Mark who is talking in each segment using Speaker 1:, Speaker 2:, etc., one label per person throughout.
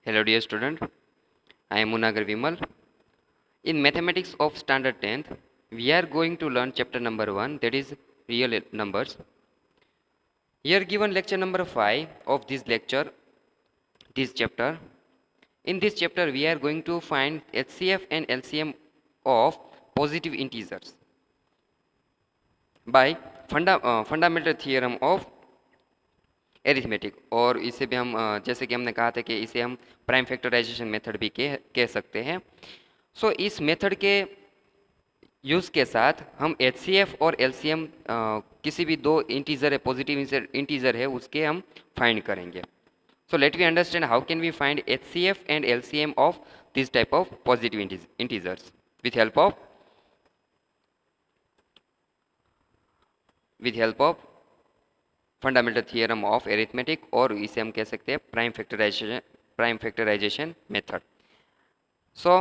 Speaker 1: Hello dear student, I am Munagar Vimal. In mathematics of standard 10th, we are going to learn chapter number 1, that is real numbers. Here given lecture number 5 of this chapter. In this chapter we are going to find HCF and LCM of positive integers by fundamental theorem of arithmetic, और इसे भी हम जैसे कि हमने कहा था कि इसे हम प्राइम फैक्टराइजेशन मेथड भी कह सकते हैं. सो इस मेथड के यूज़ के साथ हम HCF और LCM किसी भी दो इंटीजर है, पॉजिटिव इंटीजर है, उसके हम फाइंड करेंगे. So let we understand how can we find HCF and LCM of this type of positive integers with help of fundamental theorem of arithmetic, और इसे हम कह सकते हैं prime factorisation method. So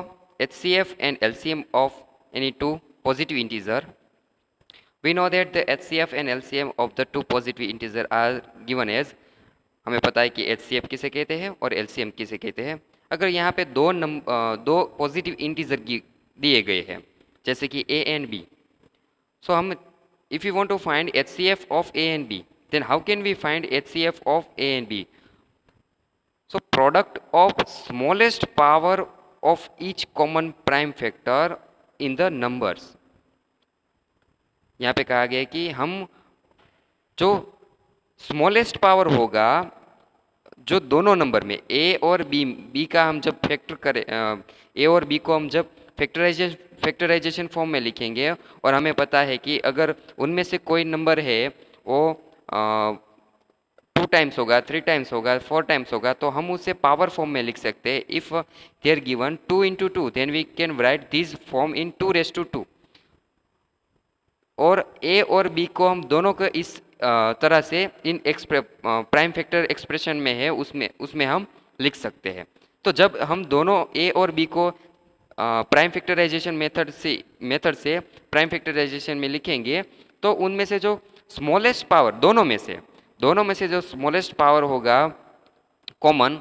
Speaker 1: HCF and LCM of any two positive integer, we know that the HCF and LCM of the two positive integer are given as, हमें पता है कि HCF किसे कहते हैं और LCM किसे कहते हैं. अगर यहाँ पे दो पॉजिटिव इंटीजर दिए गए हैं जैसे कि A and B, सो हम if you want to find HCF of A and B, then how can we find HCF of A and B? So product of smallest power of each common prime factor in the numbers. यहाँ पे कहा गया है कि हम जो smallest power होगा जो दोनों नंबर में A और B का हम जब फैक्टर करें, A और B को हम जब फैक्टराइजेशन फॉर्म में लिखेंगे, और हमें पता है कि अगर उनमें से कोई नंबर है वो 2 टाइम्स होगा, 3 टाइम्स होगा, 4 टाइम्स होगा, तो हम उसे पावर फॉर्म में लिख सकते हैं. If they are given 2 into 2, then we can write this form in 2^2. और A और B को हम दोनों को इस तरह से इन प्राइम फैक्टर एक्सप्रेशन में है उसमें हम लिख सकते हैं. तो जब हम दोनों A और B को प्राइम फैक्टराइजेशन मेथड से प्राइम फैक्टराइजेशन में लिखेंगे, तो उनमें से जो स्मॉलेस्ट पावर दोनों में से जो स्मॉलेस्ट पावर होगा कॉमन,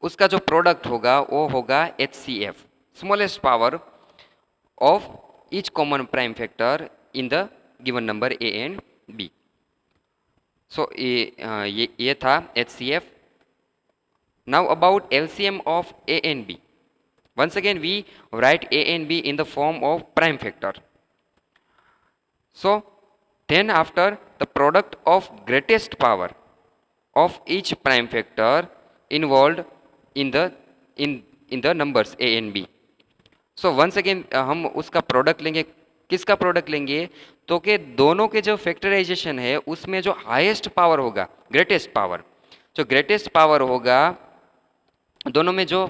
Speaker 1: उसका जो प्रोडक्ट होगा वो होगा HCF, smallest power of each common prime factor in the given number A and B. सो ये था HCF. Now about LCM of A and B. Once again we write A and B in the form of prime factor. So then after the product of greatest power of each prime factor involved in the numbers A and B. So once again हम उसका product लेंगे. किसका product लेंगे? तो कि दोनों के जो फैक्टराइजेशन है उसमें जो हाईएस्ट पावर होगा, ग्रेटेस्ट पावर, जो ग्रेटेस्ट पावर होगा दोनों में जो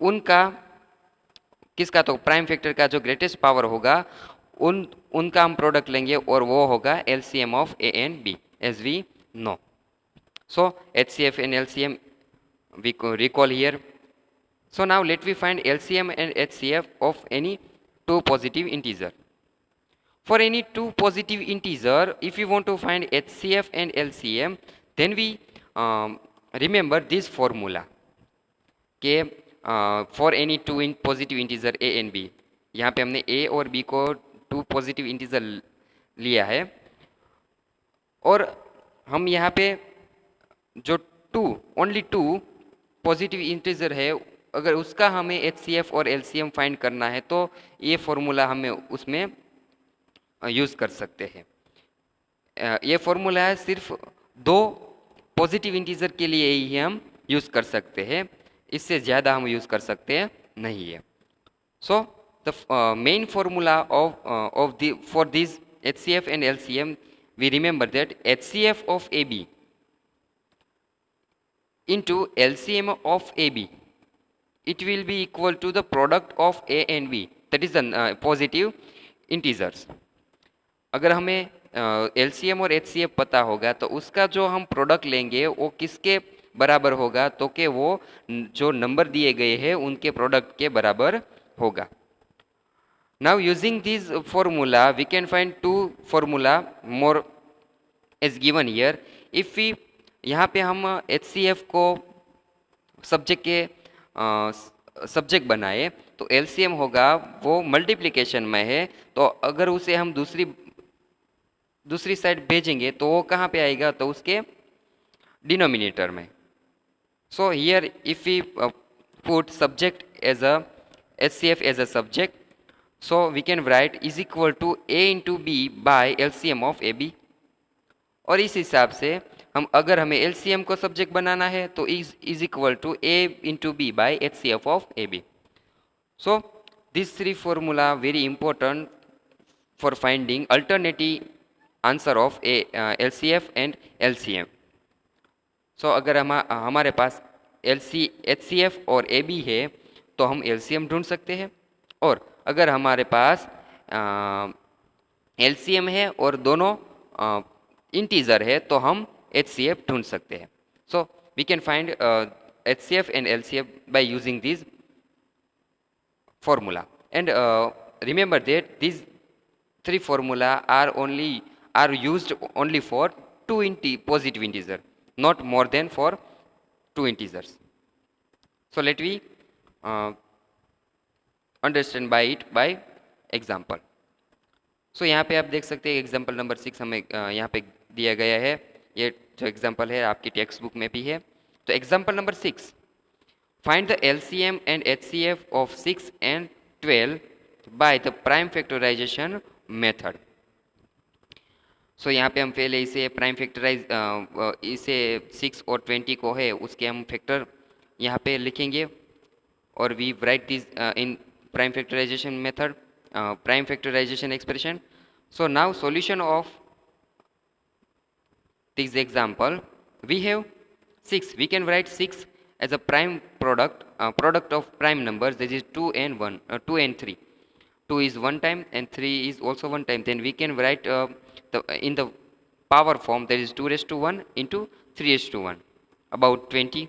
Speaker 1: उनका किसका, तो प्राइम फैक्टर का जो ग्रेटेस्ट पावर होगा उनका हम प्रोडक्ट लेंगे, और वो होगा LCM of A and B as we know. So HCF and LCM we recall here. So now let we find LCM and HCF of any two positive integer. For any two positive integer, if you want to find HCF and LCM, then we remember this formula कि for any two in positive integer A and B. यहाँ पे हमने A और B को to positive integer लिया है, और हम यहाँ पे जो ओनली टू पॉजिटिव इंटीजर है, अगर उसका हमें HCF और LCM फाइंड करना है तो ये फॉर्मूला हमें उसमें यूज़ कर सकते हैं. ये फॉर्मूला है सिर्फ दो पॉजिटिव इंटीजर के लिए ही हम यूज़ कर सकते हैं, इससे ज़्यादा हम यूज़ कर सकते हैं नहीं है. So the main formula for this HCF and LCM, we remember that HCF of AB into LCM of AB, it will be equal to the product of A and B, that is the positive integers. अगर हमें LCM और HCF पता होगा तो उसका जो हम product लेंगे वो किसके बराबर होगा, तो कि वो जो नंबर दिए गए हैं उनके प्रोडक्ट के बराबर होगा. Now using this formula we can find two formula more as given here. If we यहाँ पे हम HCF को सब्जेक्ट के सब्जेक्ट बनाए तो एलसीएम होगा वो मल्टीप्लिकेशन में है, तो अगर उसे हम दूसरी साइड भेजेंगे तो वो कहाँ पे आएगा, तो उसके डिनोमिनेटर में. So here if we put subject as a HCF as a subject, so we can write is equal to A into B by LCM of AB. और इस हिसाब से हम अगर हमें LCM को सब्जेक्ट बनाना है तो is equal to A into B by HCF of AB. So these three formula very important for finding alternative answer of LCF and LCM. सो अगर हमारे पास HCF और AB है तो हम LCM ढूंढ सकते हैं, और अगर हमारे पास LCM है और दोनों इंटीजर है तो हम HCF ढूंढ सकते हैं. So we can find HCF and LCF by using this formula, and remember that these three formula are used only for positive integer, not more than for two integers. So let we understand by it by example. So यहाँ पे आप देख सकते हैं example number 6 हमें यहाँ पे दिया गया है. ये जो एग्जाम्पल है आपकी टेक्स्ट बुक में भी है. तो example number 6, find the LCM and HCF of 6 and 12 by the prime factorization method. सो यहाँ पे हम पहले इसे प्राइम फैक्टराइज इसे 6 और 20 को है उसके हम फैक्टर यहाँ पे लिखेंगे, और we write this in prime factorisation method, prime factorization expression. So now solution of this example, we have 6, we can write 6 as a prime product of prime numbers, that is 2 and 3. 2 is one time and 3 is also one time. Then we can write in the power form, that is 2 raised to 1 into 3 raised to 1, about 20.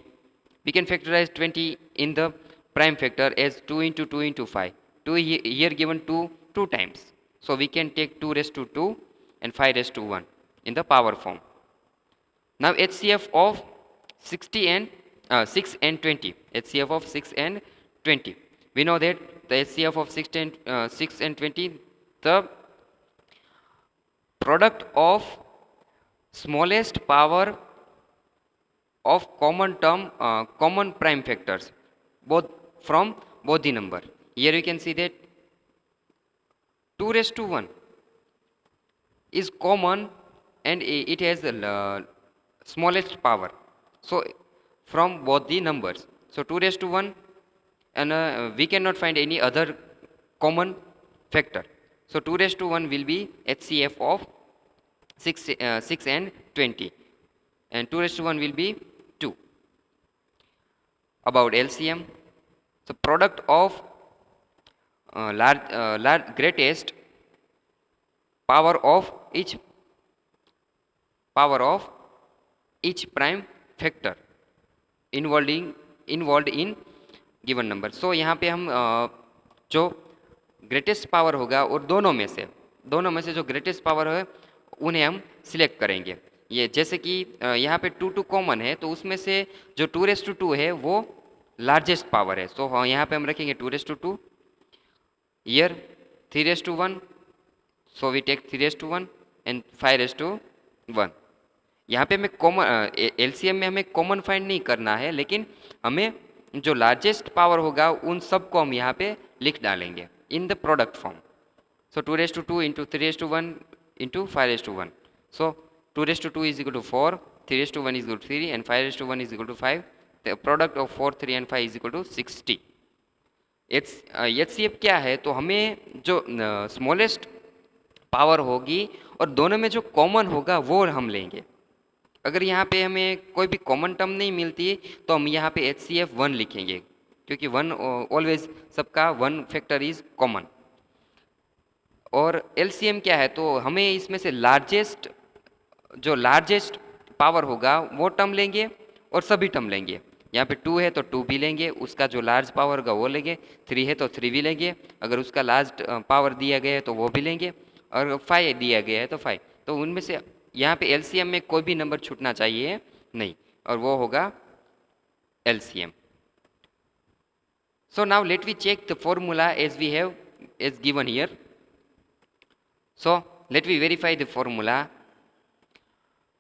Speaker 1: We can factorize 20 in the prime factor as 2 into 2 into 5. 2 here given 2 times. So we can take 2 raised to 2 and 5 raised to 1 in the power form. Now HCF of 6 and 20. HCF of 6 and 20. We know that the HCF of 6 and 20, the product of smallest power of common term, common prime factors, both from both the number. Here you can see that 2 raised to 1 is common and it has the smallest power. So from both the numbers. So 2 raised to 1, and we cannot find any other common factor. So 2 raised to 1 will be HCF of 6 and 20, and 2 raised to 1 will be 2. About LCM, so product of greatest power of each prime factor involved in given number. So यहाँ पे हम जो greatest power होगा और दोनों में से जो ग्रेटेस्ट पावर है उन्हें हम सिलेक्ट करेंगे. ये जैसे कि यहाँ पे 2 कॉमन है तो उसमें से जो 2 raised to 2 है वो लार्जेस्ट पावर है. सो हाँ यहाँ पे हम रखेंगे 2 raised to 2. Here 3 raised to 1, so we take 3 raised to 1 and 5 raised to 1. यहाँ पे हमें कॉमन LCM में हमें कॉमन फाइंड नहीं करना है, लेकिन हमें जो लार्जेस्ट पावर होगा उन सब को हम यहाँ पे लिख डालेंगे in the product form. So 2 raised to 2 into 3 raised to 1 into 5 raised to 1. So 2 raised to 2 is equal to 4, 3 raised to 1 is equal to 3, and 5 raised to 1 is equal to 5. The product of 4, 3 and 5 is equal to 60. HCF क्या है, तो हमें जो smallest power होगी और दोनों में जो कॉमन होगा वो हम लेंगे. अगर यहाँ पे हमें कोई भी कॉमन टर्म नहीं मिलती तो हम यहाँ पे HCF 1 लिखेंगे, क्योंकि 1 ऑलवेज सबका 1 फैक्टर इज कॉमन. और LCM क्या है, तो हमें इसमें से लार्जेस्ट पावर होगा वो टर्म लेंगे और सभी टर्म लेंगे. यहाँ पे 2 है तो 2 भी लेंगे, उसका जो लार्ज पावर होगा वो लेंगे. 3 है तो 3 भी लेंगे, अगर उसका लार्ज पावर दिया गया है तो वो भी लेंगे, और 5 दिया गया है तो 5. तो उनमें से यहाँ पे LCM में कोई भी नंबर छूटना चाहिए नहीं, और वो होगा LCM. So now let me check the formula as we have as given here. So let me verify the formula.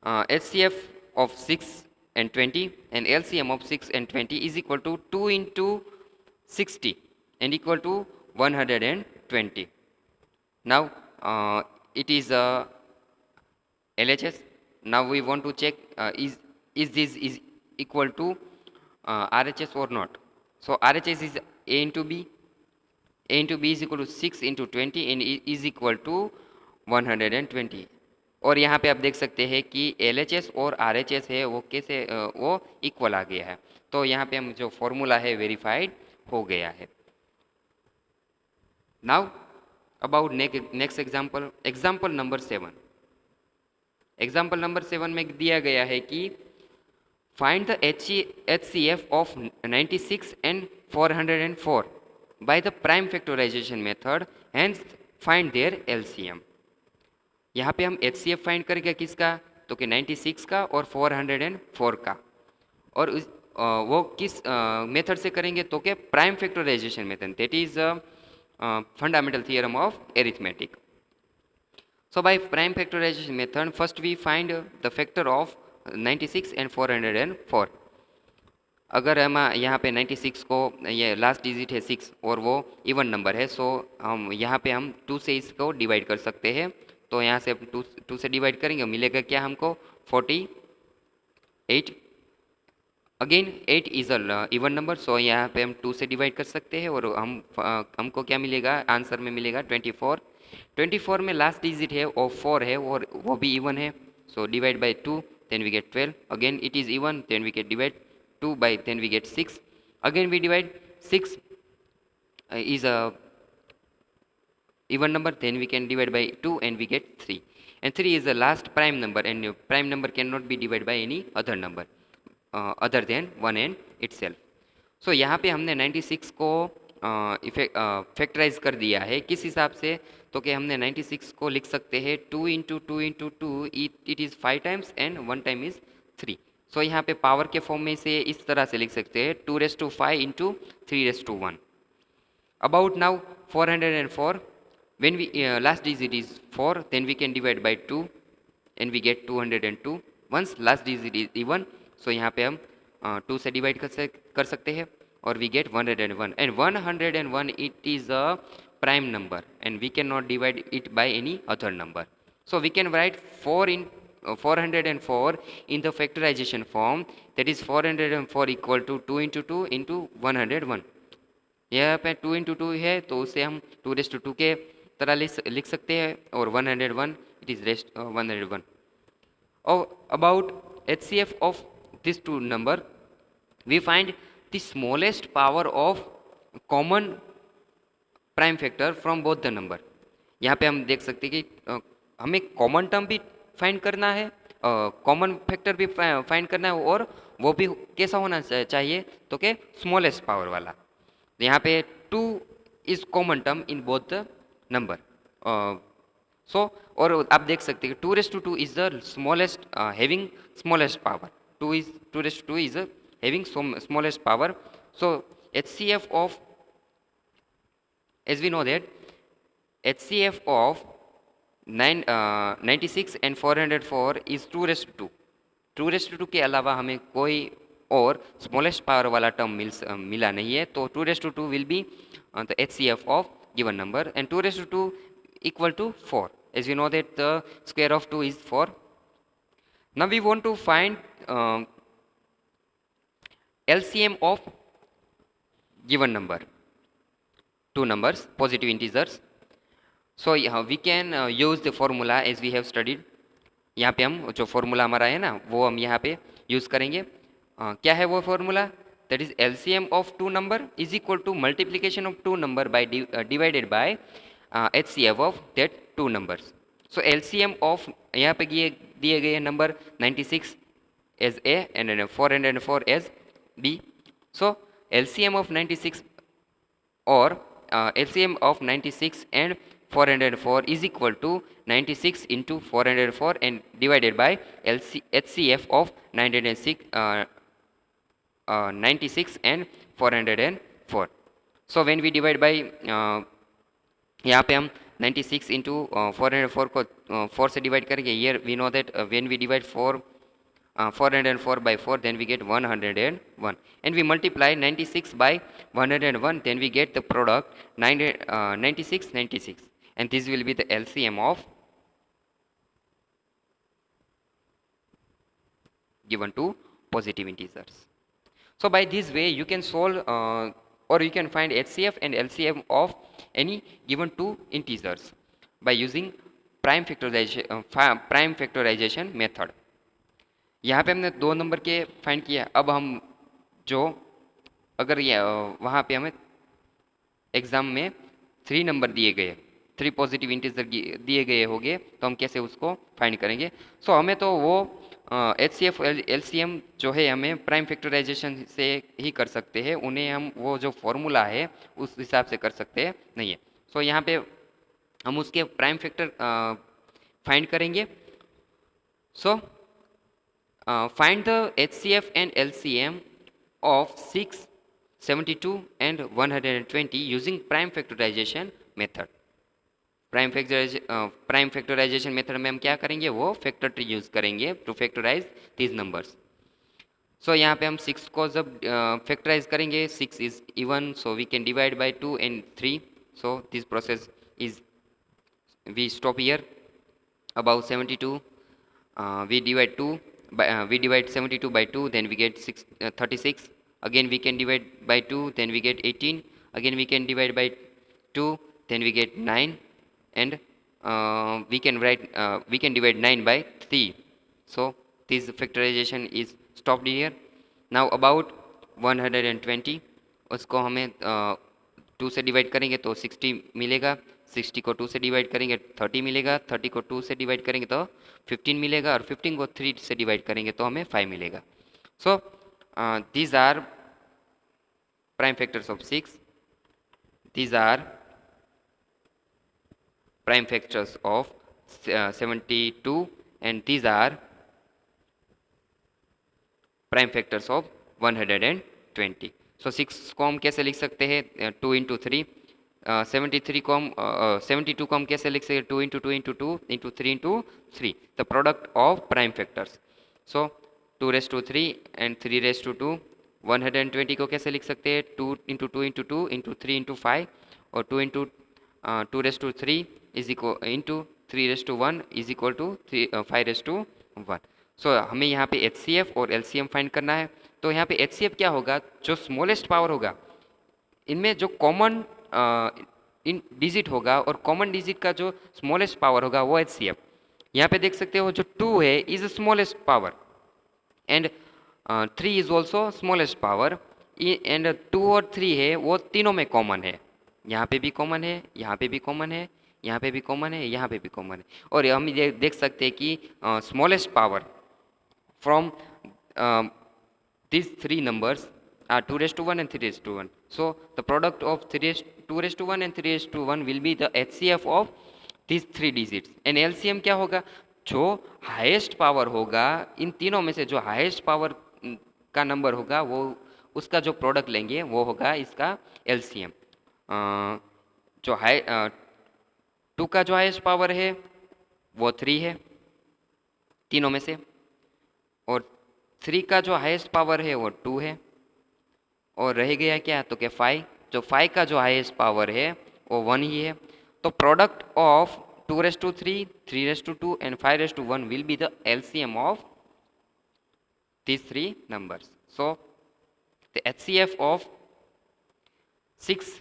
Speaker 1: HCF of 6 and 20 and LCM of 6 and 20 is equal to 2 into 60 and equal to 120. Now it is LHS. Now we want to check is this is equal to RHS or not. So RHS is A into B. A into B is equal to 6 into 20 and is equal to 120. और यहाँ पे आप देख सकते हैं कि LHS और RHS है वो कैसे वो इक्वल आ गया है. तो यहाँ पे हम जो फॉर्मूला है वेरीफाइड हो गया है. Now about next example number 7. Example number 7 में दिया गया है कि find the HCF of 96 and 404 by the prime factorization method, hence find their LCM. यहाँ पे हम HCF फाइंड करेंगे किसका, तो कि 96 का और 404 का. और वो किस मेथड से करेंगे, तो कि prime factorisation method. That is fundamental theorem of arithmetic. So by prime factorization method, first we find the factor of 96 and 404. अगर हम यहाँ पे 96 को, ये लास्ट डिजिट है 6 और वो इवन नंबर है, सो हम यहाँ पे हम 2 से इसको डिवाइड कर सकते हैं. तो यहाँ से 2 से डिवाइड करेंगे, मिलेगा क्या हमको 48. Again 8 is a even number, so यहाँ पे हम 2 से डिवाइड कर सकते हैं और हमको क्या मिलेगा, आंसर में मिलेगा 24. 24 में लास्ट डिजिट है और 4 है और वो भी इवन है, so divide by 2 then we get 12. Again it is even, then we get divide 2 by then we get 6. Again we divide 6 is a even number, then we can divide by 2 and we get 3. And 3 is the last prime number, and prime number cannot be divided by any other number other than 1 and itself. So यहाँ पे हमने 96 को factorise कर दिया है. किस हिसाब से, तो कि हमने 96 को लिख सकते हैं 2 into 2 into 2, it is 5 times and 1 time is 3. सो यहाँ पे पावर के फॉर्म में इसे इस तरह से लिख सकते हैं 2⁵ into 3⁵1. About now 404, when we last digit is 4, then we can divide by 2 and we get 202. once last digit is even, so यहाँ पे हम 2 से डिवाइड कर सकते हैं और we get 101. and 101 it is a prime number and we cannot divide it by any other number. So we can write 404 in the factorization form, that is 404 equal to 2 into 2 into 101. यहाँ पे 2 into 2 है तो उसे हम 2⁵2 के तरह लिख सकते हैं और 101 it is 101. और about HCF of this two number, we find the smallest power of common prime factor from both the number. यहाँ पे हम देख सकते हैं कि हमें कॉमन टर्म भी फाइंड करना है, कॉमन फैक्टर भी फाइंड करना है, और वो भी कैसा होना चाहिए, तो कि स्मॉलेस्ट पावर वाला. यहाँ पे 2 is common term in both the number. So और आप देख सकते हैं कि 2⁵2 is the smallest having smallest power. 2⁵2 is having smallest power. So HCF of, as we know that HCF of 96 and 404 is 2⁵2. 2⁵2 के अलावा हमें कोई और स्मॉलेस्ट पावर वाला टर्म मिला नहीं है, तो 2⁵2 will be the HCF of given number, and 2⁵2 equal to 4. As you know that the square of 2 is 4. Now we want to find LCM of given number, two numbers, positive integers. So we can use the formula as we have studied. यहाँ पे हम जो formula हमारा है ना वो हम यहाँ पे यूज़ करेंगे. क्या है वो formula, that is LCM of two number is equal to multiplication of two number by divided by HCF of that two numbers. So LCM of यहाँ पे दिए गए number 96 as A and 404 as B. So LCM of 96 और LCM of 96 and 404 is equal to 96 into 404 and divided by HCF of 96 and 404. So when we divide by यहाँ पे हम 96 into 404 को 4 से डिवाइड करेंगे. Here we know that when we divide 404 by 4, then we get 101, and we multiply 96 by 101, then we get the product 96, and this will be the LCM of given two positive integers. So by this way you can solve or you can find HCF and LCM of any given two integers by using prime factorization method. यहाँ पे हमने 2 number के find किया. अब हम जो अगर ये वहाँ पे हमें एग्ज़ाम में 3 नंबर दिए गए, 3 पॉजिटिव इंटीजर दिए गए होंगे, तो हम कैसे उसको फाइंड करेंगे. सो हमें तो वो HCF LCM जो है हमें प्राइम फैक्टराइजेशन से ही कर सकते हैं. उन्हें हम वो जो फॉर्मूला है उस हिसाब से कर सकते हैं नहीं है. सो यहाँ पे हम उसके प्राइम फैक्टर फाइंड करेंगे. सो find the HCF and LCM of 6, 72 and 120 using prime factorization method. प्राइम फैक्टराइजेशन मेथड में हम क्या करेंगे, वो फैक्टर ट्री यूज करेंगे to factorize these numbers. So यहाँ पे हम 6 को जब फैक्टराइज करेंगे, 6 is even, so we can divide by 2 and 3. So this process is we stop here. About 72 we divide 72 by 2, then we get 36. Again we can divide by 2, then we get 18. Again we can divide by 2, then we get 9, and we can divide 9 by 3. So this factorization is stopped here. Now about 120, उसको हमें 2 से divide करेंगे तो 60 मिलेगा. 60 को 2 से divide करेंगे 30 मिलेगा. 30 को 2 से डिवाइड करेंगे तो 15 मिलेगा, और 15 को 3 से डिवाइड करेंगे तो हमें 5 मिलेगा. So these are prime factors of 6. These are prime factors of 72, and these are prime factors of 120. So 6 को हम कैसे लिख सकते हैं, 2 into 3. 73 को हम 72 को हम कैसे लिख सकते हैं, 2 into 2 into 2 into 3 into 3, the product of prime factors. So 2 raised to 3 and 3 raised to 2. 120 को कैसे लिख सकते हैं, 2 into 2 into 2 into 3 into 5, और 2 into 2 raised to 3 is equal into 3 raised to 1 is equal to 5 raised to 1. सो हमें यहाँ पे HCF और LCM फाइंड करना है. तो यहाँ पे HCF क्या होगा, जो स्मॉलेस्ट पावर होगा, इनमें जो कॉमन इन डिजिट होगा और कॉमन डिजिट का जो स्मॉलेस्ट पावर होगा वो HCF. यहाँ पे देख सकते हो जो 2 है is smallest power, and 3 is also smallest power, and 2 और 3 है वो तीनों में कॉमन है. यहाँ पे भी कॉमन है, यहाँ पे भी कॉमन है, यहाँ पे भी कॉमन है, यहाँ पे भी कॉमन है. और हम ये देख सकते हैं कि smallest power from these 3 numbers are 2 raised to 1 and 3 raised to 1. So the product of 2 raised to 1 and 3 raised to 1 will be the HCF of these 3 digits. And LCM क्या होगा, जो हाईएस्ट पावर होगा, इन तीनों में से जो highest power का number होगा वो उसका जो प्रोडक्ट लेंगे वो होगा इसका LCM. जो 2 का जो हाईएस्ट पावर है वो 3 है तीनों में से, और 3 का जो हाईएस्ट पावर है वो 2 है, और रह गया क्या, तो क्या 5. जो 5 का जो हाईएस्ट पावर है वो 1 ही है. तो product of 2 raised to 3, 3 raised to 2 and 5 raised to 1 will be the LCM of these 3 numbers. So the HCF of 6,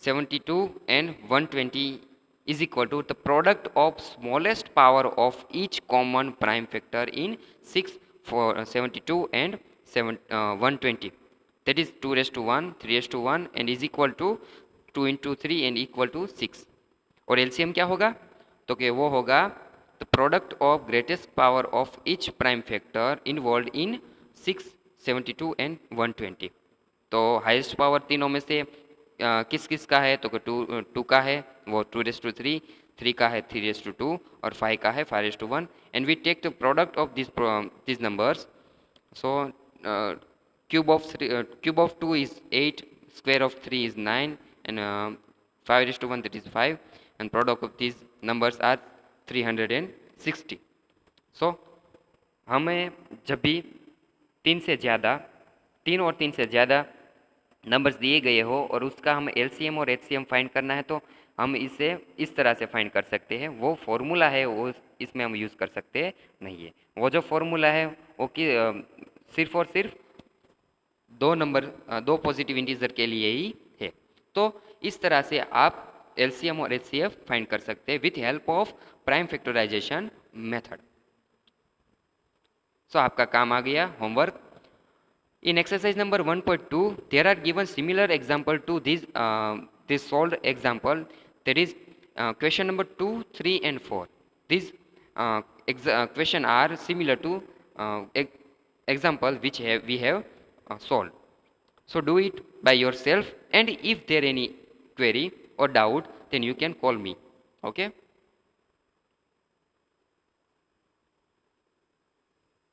Speaker 1: 72 and 120 is equal to the product of smallest power of each common prime factor in 6, 72 and 120. That is 2 raised to 1, 3 raised to 1 and is equal to 2 into 3 and equal to 6. और LCM क्या होगा, तो कि वो होगा the product of greatest power of each prime factor involved in 6, 72 and 120. तो highest power तीनों में से किस किस का है, तो 2 का है वो 2 raised to 3, 3 का है 3 raised to 2, और 5 का है 5 raised to 1. And we take the product of these numbers. So cube of 2 is 8, square of 3 is 9, and 5 raised to 1, that is 5, and product of these numbers are 360. So हमें जब भी तीन और तीन से ज़्यादा नंबर्स दिए गए हो और उसका हम एलसीएम और एचसीएम फाइंड करना है, तो हम इसे इस तरह से फाइंड कर सकते हैं। वो फॉर्मूला है वो इसमें हम यूज़ कर सकते नहीं है। वो जो फॉर्मूला है वो कि सिर्फ और सिर्फ दो पॉजिटिव इंटीजर के लिए ही है। तो इस तरह से आप एलसीएम और एचसीएफ फाइंड कर सकते हैं with help of prime factorisation method. So आपका काम आ गया homework. In exercise number 1.2, there are given similar example to this solved example. That is question number 2, 3, and 4. These question are similar to example which we have solved. So do it by yourself, and if there any query or doubt, then you can call me. Okay.